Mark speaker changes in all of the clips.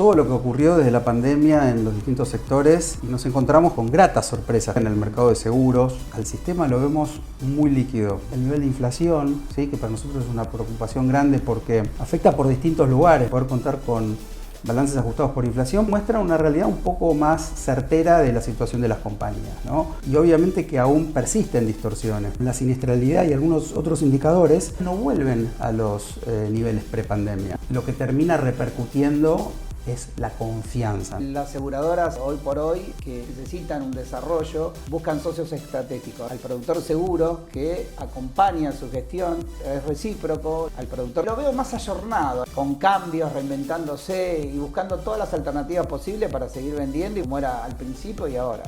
Speaker 1: todo lo que ocurrió desde la pandemia en los distintos sectores y nos encontramos con gratas sorpresas en el mercado de seguros. Al sistema lo vemos muy líquido. El nivel de inflación, ¿sí?, que para nosotros es una preocupación grande porque afecta por distintos lugares. Poder contar con balances ajustados por inflación muestra una realidad un poco más certera de la situación de las compañías, ¿no? Y obviamente que aún persisten distorsiones. La siniestralidad y algunos otros indicadores no vuelven a los niveles prepandemia, lo que termina repercutiendo es la confianza.
Speaker 2: Las aseguradoras hoy por hoy que necesitan un desarrollo buscan socios estratégicos. Al productor seguro que acompaña su gestión es recíproco. Al productor lo veo más ayornado, con cambios, reinventándose y buscando todas las alternativas posibles para seguir vendiendo, y como era al principio y ahora.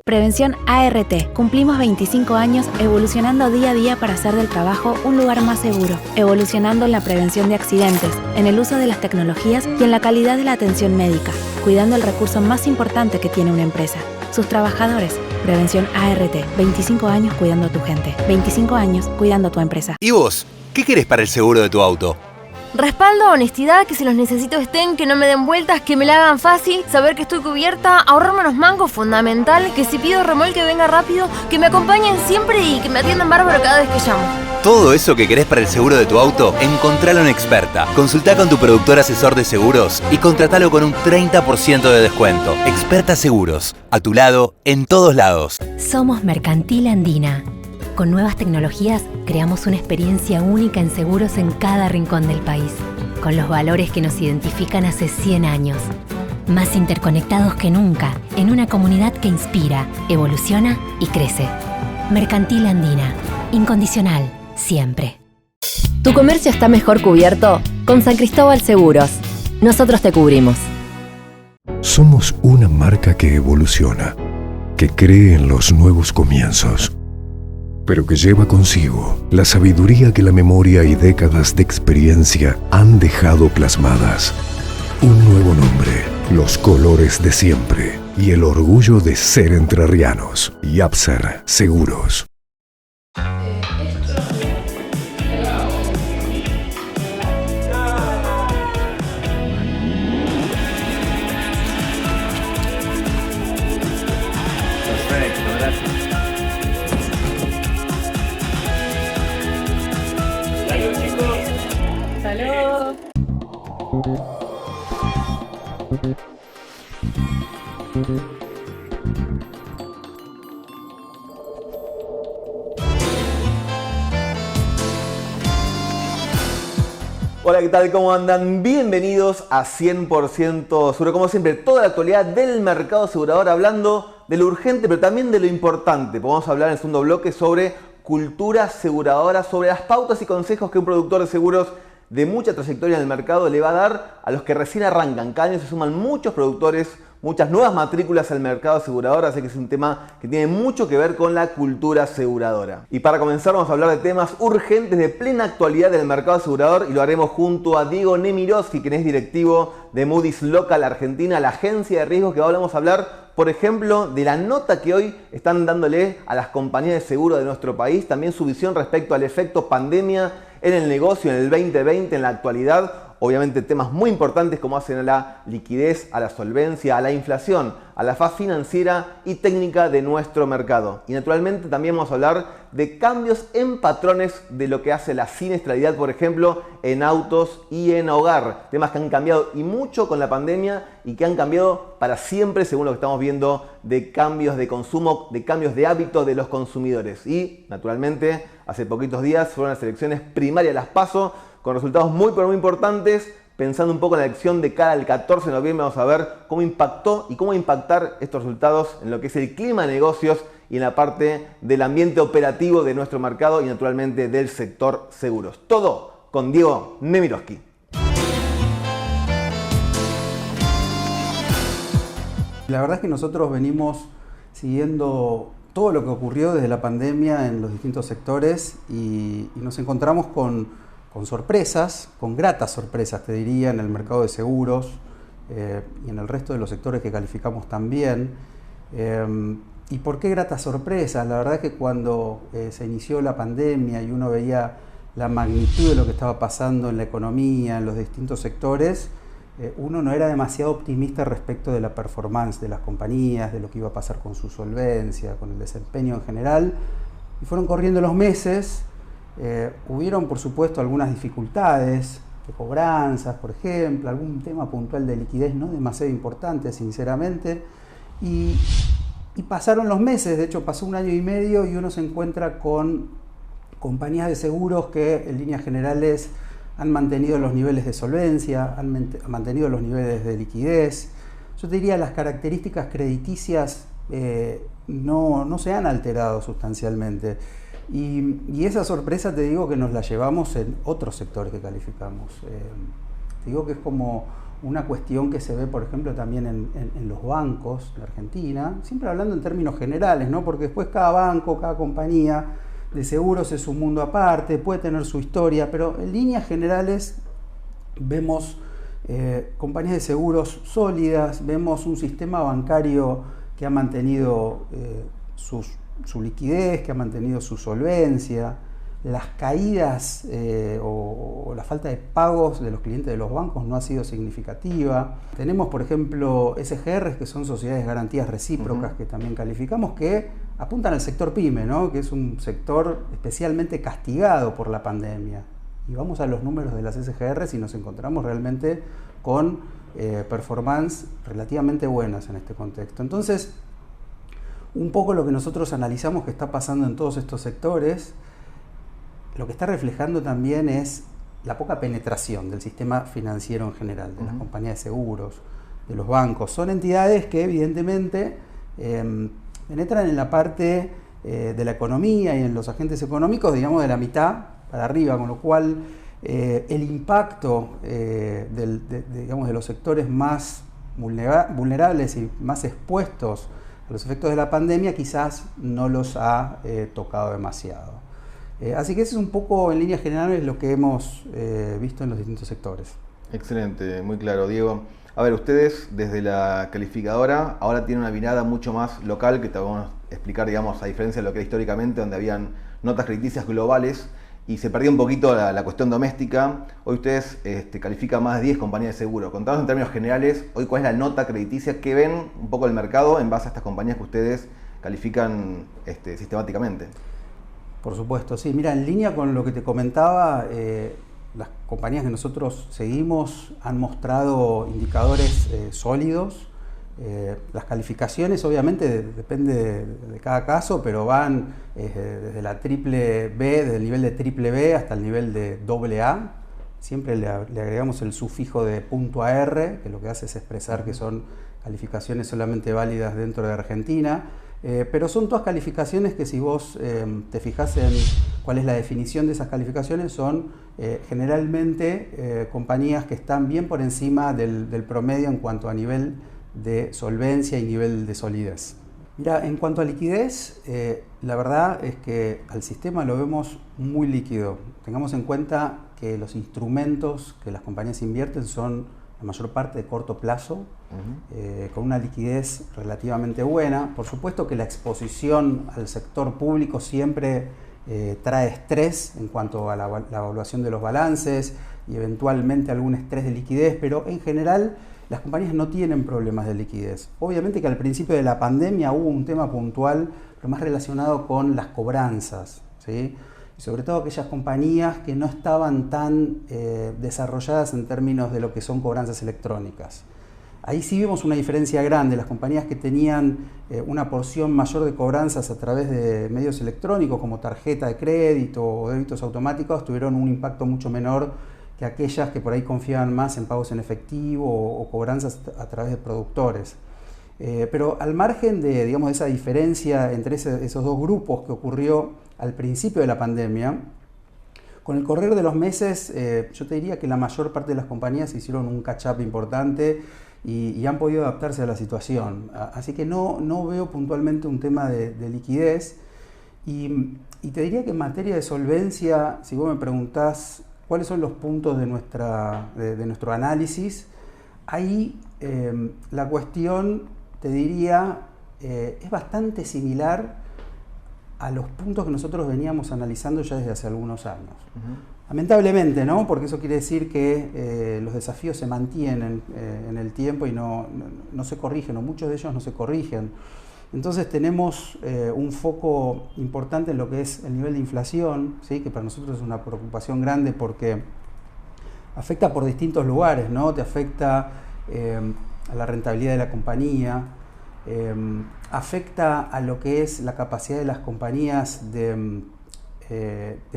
Speaker 3: Prevención ART. Cumplimos 25 años evolucionando día a día para hacer del trabajo un lugar más seguro, evolucionando en la prevención de accidentes, en el uso de las tecnologías y en la calidad de la atención médica, cuidando el recurso más importante que tiene una empresa, sus trabajadores. Prevención ART. 25 años cuidando a tu gente. 25 años cuidando a tu empresa.
Speaker 4: ¿Y vos? ¿Qué querés para el seguro de tu auto?
Speaker 5: Respaldo, honestidad, que si los necesito estén, que no me den vueltas, que me la hagan fácil, saber que estoy cubierta, ahorrarme unos mangos, fundamental, que si pido remolque venga rápido, que me acompañen siempre y que me atiendan bárbaro cada vez que llamo.
Speaker 4: Todo eso que querés para el seguro de tu auto, encontralo en Experta. Consultá con tu productor asesor de seguros y contratalo con un 30% de descuento. Experta Seguros, a tu lado, en todos lados.
Speaker 6: Somos Mercantil Andina. Con nuevas tecnologías, creamos una experiencia única en seguros en cada rincón del país, con los valores que nos identifican hace 100 años. Más interconectados que nunca, en una comunidad que inspira, evoluciona y crece. Mercantil Andina. Incondicional, siempre.
Speaker 7: ¿Tu comercio está mejor cubierto? Con San Cristóbal Seguros. Nosotros te cubrimos.
Speaker 8: Somos una marca que evoluciona, que cree en los nuevos comienzos, pero que lleva consigo la sabiduría que la memoria y décadas de experiencia han dejado plasmadas. Un nuevo nombre, los colores de siempre y el orgullo de ser entrerrianos. Yapser Seguros.
Speaker 9: Hola, ¿qué tal? ¿Cómo andan? Bienvenidos a 100% Seguro. Como siempre, toda la actualidad del mercado asegurador, hablando de lo urgente, pero también de lo importante. Vamos a hablar en el segundo bloque sobre cultura aseguradora, sobre las pautas y consejos que un productor de seguros de mucha trayectoria en el mercado le va a dar a los que recién arrancan. Cada año se suman muchos productores, muchas nuevas matrículas al mercado asegurador, así que es un tema que tiene mucho que ver con la cultura aseguradora. Y para comenzar vamos a hablar de temas urgentes de plena actualidad del mercado asegurador, y lo haremos junto a Diego Nemirovsky, quien es directivo de Moody's Local Argentina, la agencia de riesgos, que vamos a hablar, por ejemplo, de la nota que hoy están dándole a las compañías de seguro de nuestro país, también su visión respecto al efecto pandemia en el negocio en el 2020, en la actualidad. Obviamente temas muy importantes como hacen a la liquidez, a la solvencia, a la inflación, a la faz financiera y técnica de nuestro mercado. Y naturalmente también vamos a hablar de cambios en patrones de lo que hace la siniestralidad, por ejemplo, en autos y en hogar. Temas que han cambiado y mucho con la pandemia y que han cambiado para siempre según lo que estamos viendo de cambios de consumo, de cambios de hábitos de los consumidores. Y naturalmente hace poquitos días fueron las elecciones primarias, las PASO, con resultados muy pero muy importantes. Pensando un poco en la elección de cara al 14 de noviembre, vamos a ver cómo impactó y cómo va a impactar estos resultados en lo que es el clima de negocios y en la parte del ambiente operativo de nuestro mercado y naturalmente del sector seguros. Todo con Diego Nemirovsky.
Speaker 1: La verdad es que nosotros venimos siguiendo todo lo que ocurrió desde la pandemia en los distintos sectores y nos encontramos con sorpresas, con gratas sorpresas, te diría, en el mercado de seguros y en el resto de los sectores que calificamos también. ¿Y por qué gratas sorpresas? La verdad es que cuando se inició la pandemia y uno veía la magnitud de lo que estaba pasando en la economía, en los distintos sectores, uno no era demasiado optimista respecto de la performance de las compañías, de lo que iba a pasar con su solvencia, con el desempeño en general. Y fueron corriendo los meses, hubieron por supuesto algunas dificultades, de cobranzas, por ejemplo, algún tema puntual de liquidez no demasiado importante, sinceramente, y pasaron los meses, de hecho pasó 1 año y medio y uno se encuentra con compañías de seguros que en líneas generales han mantenido los niveles de solvencia, han mantenido los niveles de liquidez. Yo te diría las características crediticias no se han alterado sustancialmente. Y esa sorpresa te digo que nos la llevamos en otros sectores que calificamos. Te digo que es como una cuestión que se ve, por ejemplo, también en los bancos de Argentina, siempre hablando en términos generales, ¿no? Porque después cada banco, cada compañía de seguros es un mundo aparte, puede tener su historia, pero en líneas generales vemos compañías de seguros sólidas, vemos un sistema bancario que ha mantenido su liquidez, que ha mantenido su solvencia. Las caídas o la falta de pagos de los clientes de los bancos no ha sido significativa. Tenemos, por ejemplo, SGRs, que son sociedades de garantías recíprocas, que también calificamos, que apuntan al sector PYME, ¿no? Que es un sector especialmente castigado por la pandemia. Y vamos a los números de las SGRs y nos encontramos realmente con performance relativamente buenas en este contexto. Entonces, un poco lo que nosotros analizamos que está pasando en todos estos sectores, lo que está reflejando también es la poca penetración del sistema financiero en general, de las compañías de seguros, de los bancos. Son entidades que evidentemente penetran en la parte de la economía y en los agentes económicos, digamos, de la mitad para arriba, con lo cual el impacto digamos, de los sectores más vulnerables y más expuestos a los efectos de la pandemia quizás no los ha tocado demasiado. Así que eso es un poco, en líneas generales, lo que hemos visto en los distintos sectores.
Speaker 9: Excelente, muy claro, Diego. A ver, ustedes desde la calificadora ahora tienen una mirada mucho más local, que te vamos a explicar, digamos, a diferencia de lo que era históricamente, donde habían notas crediticias globales y se perdió un poquito la cuestión doméstica. Hoy ustedes califican más de 10 compañías de seguro. Contanos en términos generales, hoy cuál es la nota crediticia que ven un poco el mercado en base a estas compañías que ustedes califican sistemáticamente.
Speaker 1: Por supuesto, sí. Mira, en línea con lo que te comentaba, las compañías que nosotros seguimos han mostrado indicadores sólidos. Las calificaciones obviamente depende de cada caso, pero van desde la triple B, desde el nivel de triple B hasta el nivel de doble A. Siempre le agregamos el sufijo de .AR, que lo que hace es expresar que son calificaciones solamente válidas dentro de Argentina. Pero son todas calificaciones que si vos te fijás en cuál es la definición de esas calificaciones, son generalmente compañías que están bien por encima del promedio en cuanto a nivel de solvencia y nivel de solidez. Mira, en cuanto a liquidez, la verdad es que al sistema lo vemos muy líquido. Tengamos en cuenta que los instrumentos que las compañías invierten son la mayor parte de corto plazo, con una liquidez relativamente buena. Por supuesto que la exposición al sector público siempre trae estrés en cuanto a la evaluación de los balances y eventualmente algún estrés de liquidez, pero en general las compañías no tienen problemas de liquidez. Obviamente que al principio de la pandemia hubo un tema puntual, pero más relacionado con las cobranzas, ¿sí? Y sobre todo aquellas compañías que no estaban tan desarrolladas en términos de lo que son cobranzas electrónicas. Ahí sí vimos una diferencia grande. Las compañías que tenían una porción mayor de cobranzas a través de medios electrónicos como tarjeta de crédito o débitos automáticos tuvieron un impacto mucho menor que aquellas que por ahí confiaban más en pagos en efectivo o cobranzas a través de productores. Pero al margen de, digamos, de esa diferencia entre esos dos grupos que ocurrió al principio de la pandemia, con el correr de los meses yo te diría que la mayor parte de las compañías hicieron un catch-up importante y han podido adaptarse a la situación. Así que no veo puntualmente un tema de liquidez y te diría que en materia de solvencia, si vos me preguntás cuáles son los puntos de nuestro análisis, ahí la cuestión, te diría, es bastante similar a los puntos que nosotros veníamos analizando ya desde hace algunos años. Lamentablemente, ¿no? Porque eso quiere decir que los desafíos se mantienen en el tiempo y no se corrigen, o muchos de ellos no se corrigen. Entonces tenemos un foco importante en lo que es el nivel de inflación, ¿sí? Que para nosotros es una preocupación grande porque afecta por distintos lugares, ¿no? Te afecta a la rentabilidad de la compañía, afecta a lo que es la capacidad de las compañías de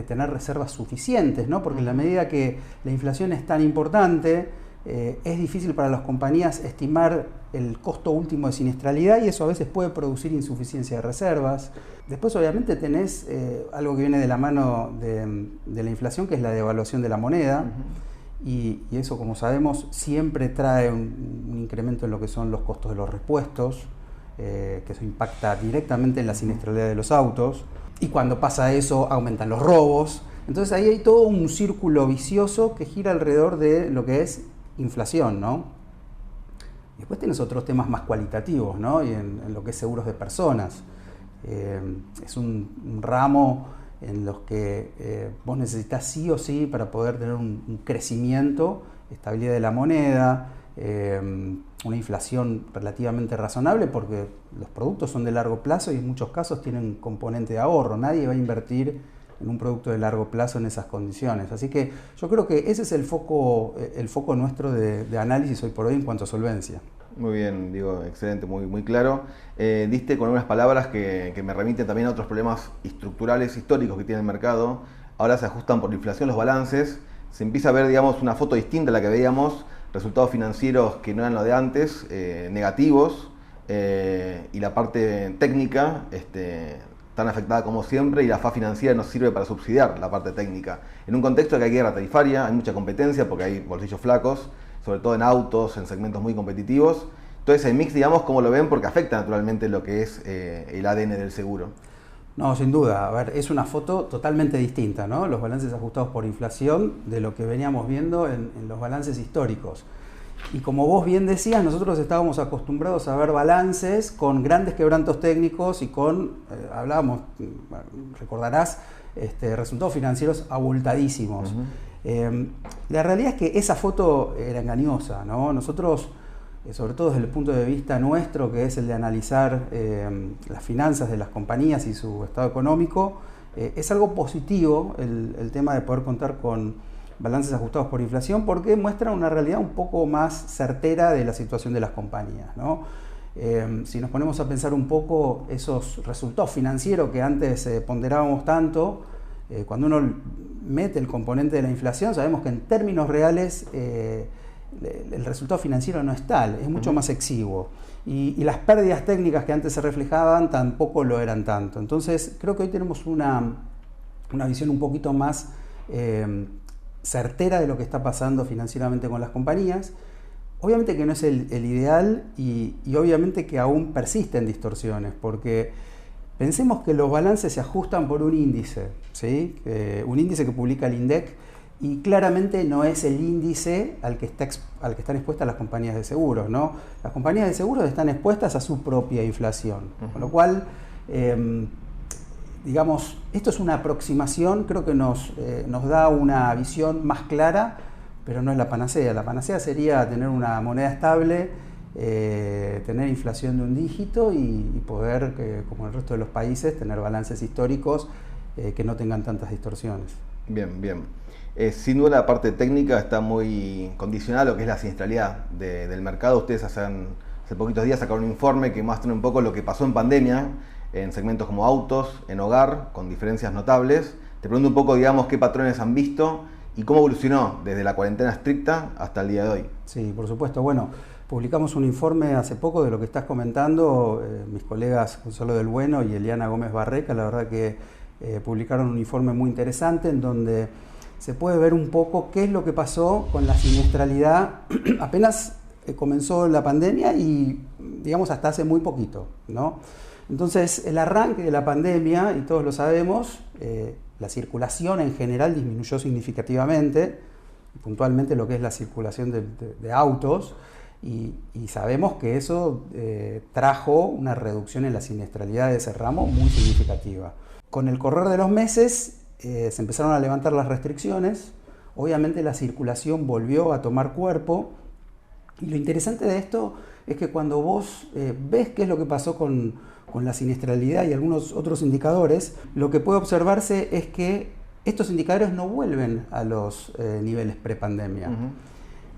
Speaker 1: tener reservas suficientes, ¿no? Porque en la medida que la inflación es tan importante, es difícil para las compañías estimar el costo último de siniestralidad y eso a veces puede producir insuficiencia de reservas. Después obviamente tenés algo que viene de la mano de la inflación, que es la devaluación de la moneda. Y eso, como sabemos, siempre trae un incremento en lo que son los costos de los repuestos, que eso impacta directamente en la siniestralidad de los autos. Y cuando pasa eso, aumentan los robos. Entonces ahí hay todo un círculo vicioso que gira alrededor de lo que es inflación, ¿no? Y después tienes otros temas más cualitativos, ¿no? Y en lo que es seguros de personas. Es un ramo en los que vos necesitas sí o sí para poder tener un crecimiento, estabilidad de la moneda, una inflación relativamente razonable porque los productos son de largo plazo y en muchos casos tienen componente de ahorro. Nadie va a invertir en un producto de largo plazo en esas condiciones. Así que yo creo que ese es el foco nuestro de análisis hoy por hoy en cuanto a solvencia.
Speaker 9: Muy bien, Diego, excelente, muy claro. Diste con unas palabras que me remiten también a otros problemas estructurales históricos que tiene el mercado. Ahora se ajustan por la inflación los balances, se empieza a ver, digamos, una foto distinta a la que veíamos, resultados financieros que no eran lo de antes, negativos, y la parte técnica tan afectada como siempre, y la FA financiera nos sirve para subsidiar la parte técnica. En un contexto en que hay guerra tarifaria, hay mucha competencia porque hay bolsillos flacos, sobre todo en autos, en segmentos muy competitivos. Entonces el mix, digamos, ¿cómo lo ven? Porque afecta naturalmente lo que es el ADN del seguro.
Speaker 1: No, sin duda. A ver, es una foto totalmente distinta, ¿no? Los balances ajustados por inflación de lo que veníamos viendo en los balances históricos. Y como vos bien decías, nosotros estábamos acostumbrados a ver balances con grandes quebrantos técnicos y con, hablábamos, recordarás, resultados financieros abultadísimos. La realidad es que esa foto era engañosa, ¿no? Nosotros, sobre todo desde el punto de vista nuestro, que es el de analizar las finanzas de las compañías y su estado económico, es algo positivo el tema de poder contar con balances ajustados por inflación porque muestra una realidad un poco más certera de la situación de las compañías, ¿no? Si nos ponemos a pensar un poco esos resultados financieros que antes ponderábamos tanto, cuando uno mete el componente de la inflación, sabemos que en términos reales el resultado financiero no es tal, es mucho más exiguo. Y las pérdidas técnicas que antes se reflejaban tampoco lo eran tanto. Entonces creo que hoy tenemos una visión un poquito más certera de lo que está pasando financieramente con las compañías. Obviamente que no es el ideal y obviamente que aún persisten distorsiones, porque pensemos que los balances se ajustan por un índice, ¿sí? Un índice que publica el INDEC y claramente no es el índice al que están expuestas las compañías de seguros, ¿no? Las compañías de seguros están expuestas a su propia inflación, con lo cual digamos, esto es una aproximación, creo que nos da una visión más clara, pero no es la panacea. La panacea sería tener una moneda estable, tener inflación de un dígito y poder, como el resto de los países, tener balances históricos que no tengan tantas distorsiones.
Speaker 9: Bien, bien. Sin duda la parte técnica está muy condicionada a lo que es la siniestralidad del mercado. Ustedes hace poquitos días sacaron un informe que muestra un poco lo que pasó en pandemia, en segmentos como autos, en hogar, con diferencias notables. Te pregunto un poco, digamos, qué patrones han visto y cómo evolucionó desde la cuarentena estricta hasta el día de hoy.
Speaker 1: Sí, por supuesto. Bueno, publicamos un informe hace poco de lo que estás comentando. Mis colegas Gonzalo del Bueno y Eliana Gómez Barreca, la verdad que publicaron un informe muy interesante en donde se puede ver un poco qué es lo que pasó con la siniestralidad apenas comenzó la pandemia y, digamos, hasta hace muy poquito, ¿no? Entonces, el arranque de la pandemia, y todos lo sabemos, la circulación en general disminuyó significativamente, puntualmente lo que es la circulación de autos, y sabemos que eso trajo una reducción en la siniestralidad de ese ramo muy significativa. Con el correr de los meses se empezaron a levantar las restricciones, obviamente la circulación volvió a tomar cuerpo, y lo interesante de esto es que cuando vos ves qué es lo que pasó con la siniestralidad y algunos otros indicadores, lo que puede observarse es que estos indicadores no vuelven a los niveles prepandemia.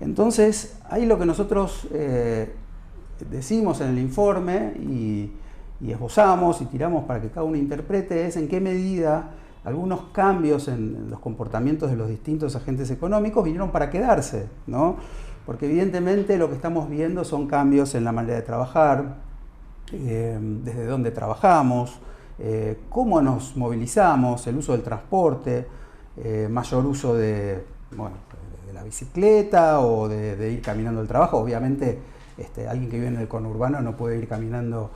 Speaker 1: Entonces, ahí lo que nosotros decimos en el informe y esbozamos y tiramos para que cada uno interprete es en qué medida algunos cambios en los comportamientos de los distintos agentes económicos vinieron para quedarse, ¿no? Porque evidentemente lo que estamos viendo son cambios en la manera de trabajar, desde dónde trabajamos, cómo nos movilizamos, el uso del transporte, mayor uso de la bicicleta o de ir caminando al trabajo. Obviamente alguien que vive en el conurbano no puede ir caminando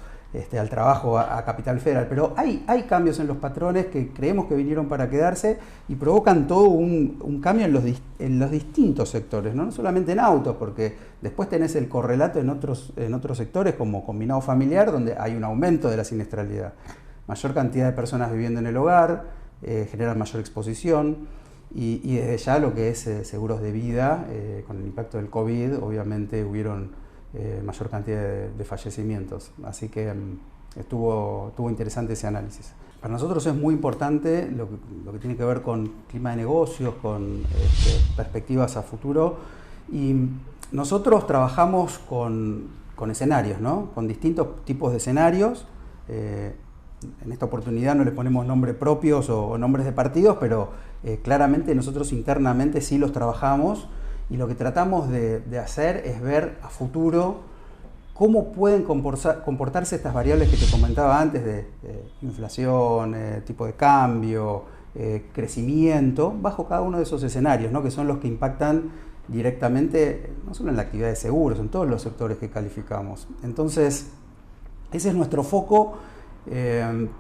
Speaker 1: al trabajo a Capital Federal, pero hay cambios en los patrones que creemos que vinieron para quedarse y provocan todo un cambio en los distintos sectores, ¿no? No solamente en autos, porque después tenés el correlato en otros sectores como combinado familiar, donde hay un aumento de la siniestralidad. Mayor cantidad de personas viviendo en el hogar, generan mayor exposición, y desde ya lo que es seguros de vida, con el impacto del COVID, obviamente hubieron mayor cantidad de fallecimientos. Así que estuvo interesante ese análisis. Para nosotros es muy importante lo que tiene que ver con clima de negocios, con perspectivas a futuro, y nosotros trabajamos con escenarios, ¿no? Con distintos tipos de escenarios. En esta oportunidad no le ponemos nombres propios o nombres de partidos, pero claramente nosotros internamente sí los trabajamos, y lo que tratamos de hacer es ver a futuro cómo pueden comportarse estas variables que te comentaba antes de inflación, tipo de cambio, crecimiento, bajo cada uno de esos escenarios, ¿no? Que son los que impactan directamente no solo en la actividad de seguros, en todos los sectores que calificamos. Entonces, ese es nuestro foco,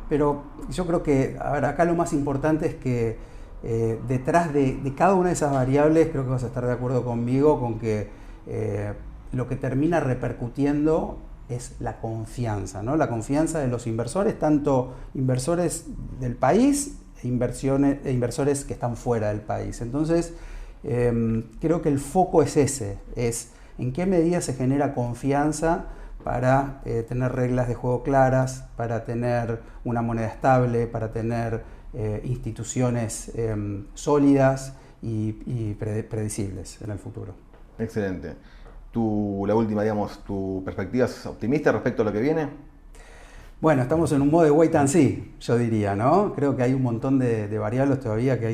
Speaker 1: pero yo creo que, acá lo más importante es que detrás de cada una de esas variables, creo que vas a estar de acuerdo conmigo con que lo que termina repercutiendo es la confianza, ¿no? La confianza de los inversores, tanto inversores del país e inversores que están fuera del país. Entonces, creo que el foco es ese, es en qué medida se genera confianza para tener reglas de juego claras, para tener una moneda estable, para tener instituciones sólidas y predecibles en el futuro.
Speaker 9: Excelente. La última, digamos, ¿tu perspectiva es optimista respecto a lo que viene?
Speaker 1: Bueno, estamos en un modo de wait and see, yo diría, ¿no? Creo que hay un montón de variables todavía que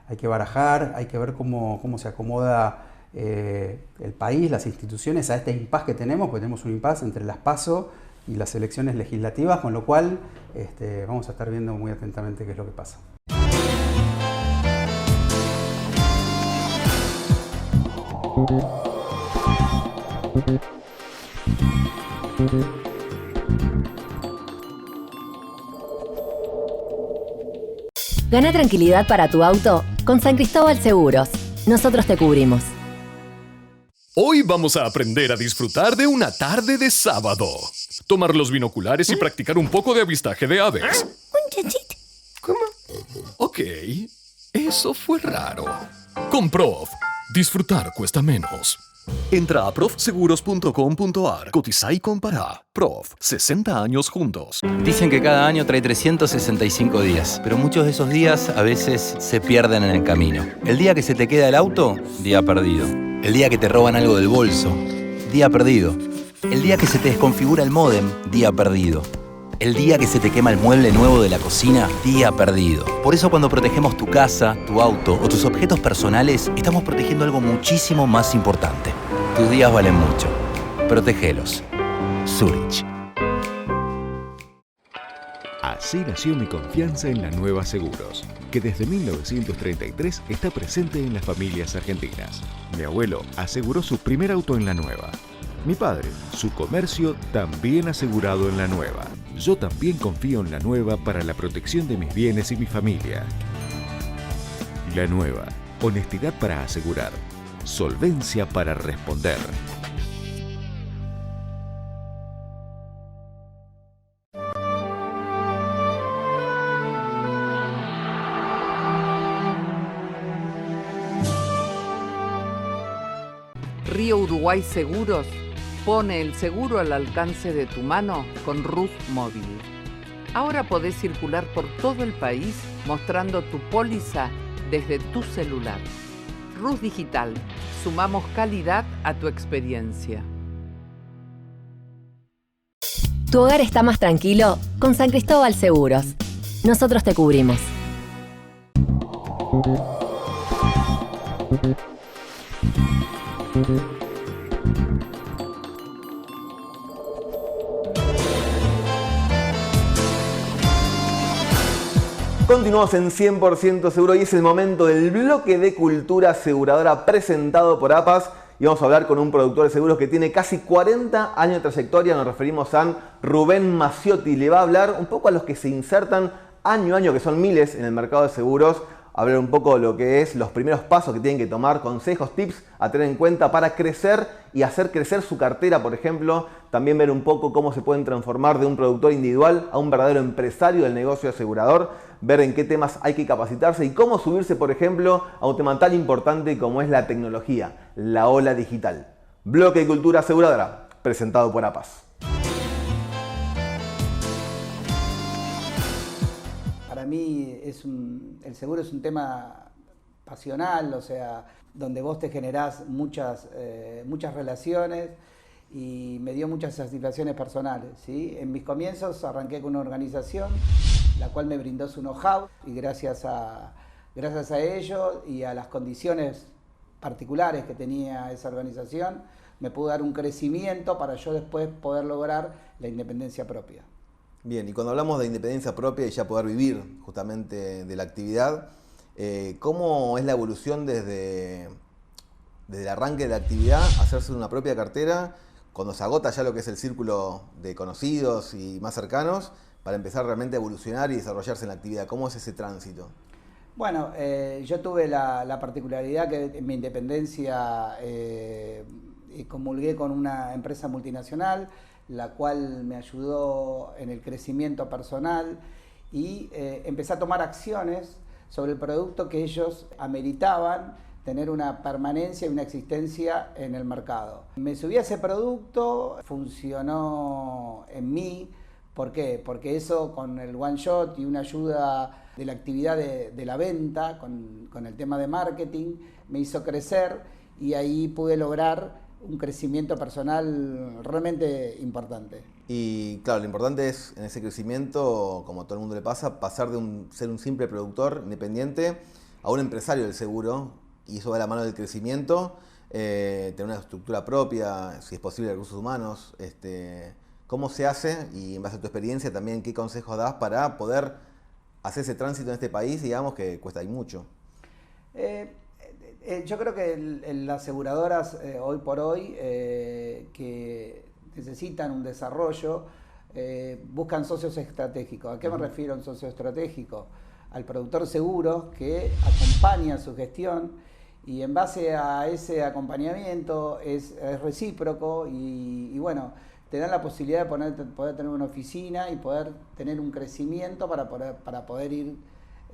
Speaker 1: hay que barajar, hay que ver cómo se acomoda el país, las instituciones a este impasse que tenemos, porque tenemos un impasse entre las PASO y las elecciones legislativas, con lo cual vamos a estar viendo muy atentamente qué es lo que pasa.
Speaker 7: Gana tranquilidad para tu auto con San Cristóbal Seguros. Nosotros te cubrimos.
Speaker 10: Hoy vamos a aprender a disfrutar de una tarde de sábado. Tomar los binoculares y practicar un poco de avistaje de aves. ¿Cómo? Ok, eso fue raro. Con Prof, disfrutar cuesta menos. Entra a profseguros.com.ar, cotiza y compara. Prof, 60 años juntos.
Speaker 4: Dicen que cada año trae 365 días, pero muchos de esos días a veces se pierden en el camino. El día que se te queda el auto, día perdido. El día que te roban algo del bolso, día perdido. El día que se te desconfigura el módem, día perdido. El día que se te quema el mueble nuevo de la cocina, día perdido. Por eso cuando protegemos tu casa, tu auto o tus objetos personales, estamos protegiendo algo muchísimo más importante. Tus días valen mucho. Protégelos. Zurich.
Speaker 8: Así nació mi confianza en la Nueva Seguros, que desde 1933 está presente en las familias argentinas. Mi abuelo aseguró su primer auto en La Nueva. Mi padre, su comercio también asegurado en La Nueva. Yo también confío en La Nueva para la protección de mis bienes y mi familia. La Nueva, honestidad para asegurar, solvencia para responder.
Speaker 11: Río Uruguay Seguros pone el seguro al alcance de tu mano con RUS Móvil. Ahora podés circular por todo el país mostrando tu póliza desde tu celular. RUS Digital. Sumamos calidad a tu experiencia.
Speaker 7: Tu hogar está más tranquilo con San Cristóbal Seguros. Nosotros te cubrimos.
Speaker 9: Continuamos en 100% Seguro y es el momento del bloque de cultura aseguradora presentado por APAS y vamos a hablar con un productor de seguros que tiene casi 40 años de trayectoria. Nos referimos a Rubén Maciotti. Le va a hablar un poco a los que se insertan año a año, que son miles en el mercado de seguros, hablar un poco de lo que es los primeros pasos que tienen que tomar, consejos, tips a tener en cuenta para crecer y hacer crecer su cartera, por ejemplo. También ver un poco cómo se pueden transformar de un productor individual a un verdadero empresario del negocio asegurador, ver en qué temas hay que capacitarse y cómo subirse, por ejemplo, a un tema tan importante como es la tecnología, la ola digital. Bloque de cultura aseguradora, presentado por APAS.
Speaker 2: Para mí el seguro es un tema pasional, o sea, donde vos te generás muchas relaciones y me dio muchas satisfacciones personales, ¿sí? En mis comienzos arranqué con una organización, la cual me brindó su know-how y gracias a ello y a las condiciones particulares que tenía esa organización, me pudo dar un crecimiento para yo después poder lograr la independencia propia.
Speaker 9: Bien, y cuando hablamos de independencia propia y ya poder vivir justamente de la actividad, ¿cómo es la evolución desde el arranque de la actividad, hacerse una propia cartera, cuando se agota ya lo que es el círculo de conocidos y más cercanos, para empezar realmente a evolucionar y desarrollarse en la actividad? ¿Cómo es ese tránsito?
Speaker 2: Bueno, yo tuve la particularidad que en mi independencia comulgué con una empresa multinacional, la cual me ayudó en el crecimiento personal y empecé a tomar acciones sobre el producto que ellos ameritaban tener una permanencia y una existencia en el mercado. Me subí a ese producto, funcionó en mí. ¿Por qué? Porque eso con el one shot y una ayuda de la actividad de la venta, con el tema de marketing, me hizo crecer y ahí pude lograr un crecimiento personal realmente importante.
Speaker 9: Y claro, lo importante es en ese crecimiento, como a todo el mundo le pasa, pasar de ser un simple productor independiente a un empresario del seguro, y eso va de la mano del crecimiento, tener una estructura propia, si es posible, recursos humanos. ¿Cómo se hace? Y en base a tu experiencia también, ¿qué consejos das para poder hacer ese tránsito en este país, digamos, que cuesta y mucho?
Speaker 2: Yo creo que las aseguradoras hoy por hoy que necesitan un desarrollo buscan socios estratégicos. ¿A qué me refiero a un socio estratégico? Al productor seguro que acompaña su gestión y en base a ese acompañamiento es recíproco y bueno, te dan la posibilidad de poder tener una oficina y poder tener un crecimiento para poder ir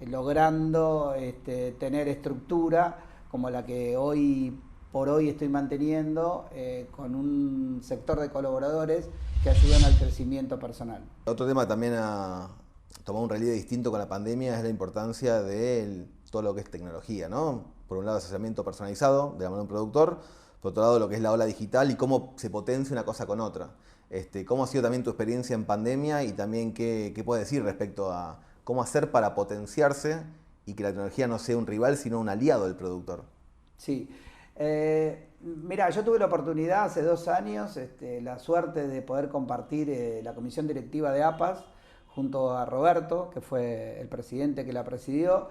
Speaker 2: logrando tener estructura como la que hoy por hoy estoy manteniendo con un sector de colaboradores que ayudan al crecimiento personal.
Speaker 9: Otro tema también a tomar un relieve distinto con la pandemia es la importancia de todo lo que es tecnología, ¿no? Por un lado, asesoramiento personalizado de la mano de un productor, por otro lado, lo que es la ola digital y cómo se potencia una cosa con otra. ¿Cómo ha sido también tu experiencia en pandemia y también qué puedes decir respecto a cómo hacer para potenciarse y que la tecnología no sea un rival, sino un aliado del productor?
Speaker 2: Sí. Mira, yo tuve la oportunidad hace 2 años, la suerte de poder compartir la comisión directiva de APAS junto a Roberto, que fue el presidente que la presidió,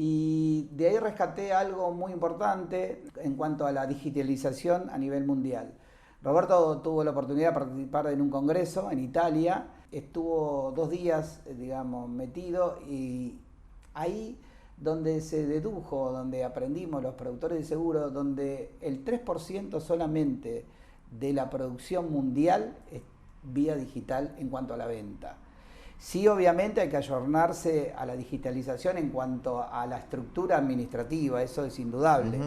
Speaker 2: y de ahí rescaté algo muy importante en cuanto a la digitalización a nivel mundial. Roberto tuvo la oportunidad de participar en un congreso en Italia, estuvo 2 días, digamos, metido y ahí donde se dedujo, donde aprendimos los productores de seguros, donde el 3% solamente de la producción mundial es vía digital en cuanto a la venta. Sí, obviamente hay que ayornarse a la digitalización en cuanto a la estructura administrativa, eso es indudable.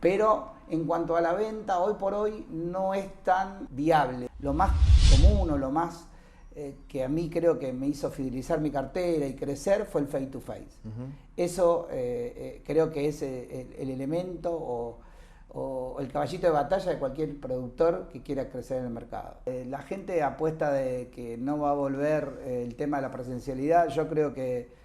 Speaker 2: Pero en cuanto a la venta, hoy por hoy no es tan viable. Lo más común o lo más que a mí creo que me hizo fidelizar mi cartera y crecer fue el face to face. Eso creo que es el elemento o el caballito de batalla de cualquier productor que quiera crecer en el mercado. La gente apuesta de que no va a volver el tema de la presencialidad. Yo creo que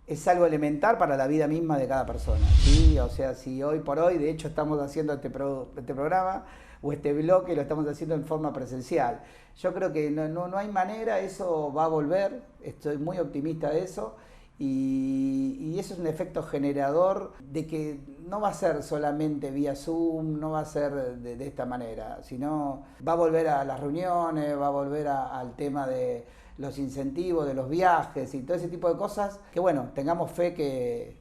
Speaker 2: es algo elemental para la vida misma de cada persona, ¿sí? O sea, si hoy por hoy, de hecho estamos haciendo este programa o este bloque, lo estamos haciendo en forma presencial. Yo creo que no hay manera, eso va a volver, estoy muy optimista de eso. Y eso es un efecto generador de que no va a ser solamente vía Zoom, no va a ser de esta manera, sino va a volver a las reuniones, va a volver al tema de los incentivos, de los viajes y todo ese tipo de cosas, que bueno, tengamos fe que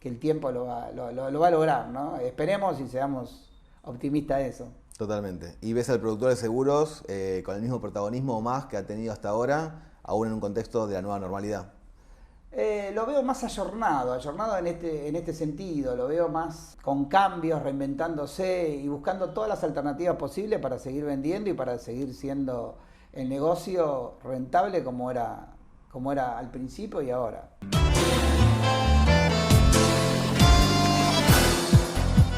Speaker 2: el tiempo lo va a lograr, ¿no? Esperemos y seamos optimistas de eso.
Speaker 9: Totalmente. ¿Y ves al productor de seguros con el mismo protagonismo o más que ha tenido hasta ahora, aún en un contexto de la nueva normalidad?
Speaker 2: Lo veo más ayornado en este sentido, lo veo más con cambios, reinventándose y buscando todas las alternativas posibles para seguir vendiendo y para seguir siendo el negocio rentable como era al principio y ahora.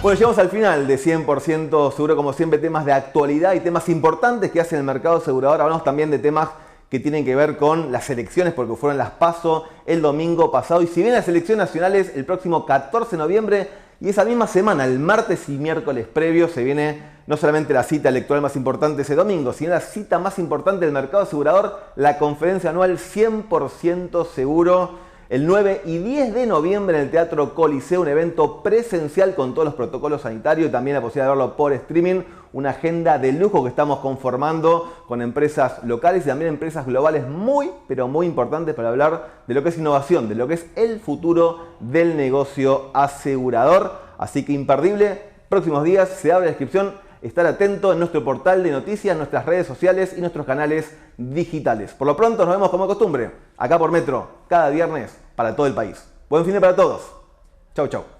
Speaker 9: Bueno, llegamos al final de 100% Seguro, como siempre, temas de actualidad y temas importantes que hace el mercado asegurador. Hablamos también de temas que tienen que ver con las elecciones, porque fueron las PASO el domingo pasado. Y si bien las elecciones nacionales el próximo 14 de noviembre y esa misma semana, el martes y miércoles previo, se viene no solamente la cita electoral más importante ese domingo, sino la cita más importante del mercado asegurador, la conferencia anual 100% Seguro, el 9 y 10 de noviembre en el Teatro Coliseo, un evento presencial con todos los protocolos sanitarios y también la posibilidad de verlo por streaming, una agenda de lujo que estamos conformando con empresas locales y también empresas globales muy, pero muy importantes para hablar de lo que es innovación, de lo que es el futuro del negocio asegurador. Así que imperdible, próximos días se abre la inscripción, estar atento en nuestro portal de noticias, nuestras redes sociales y nuestros canales digitales. Por lo pronto nos vemos como de costumbre, acá por Metro, cada viernes para todo el país. Buen fin de para todos. Chau, chau.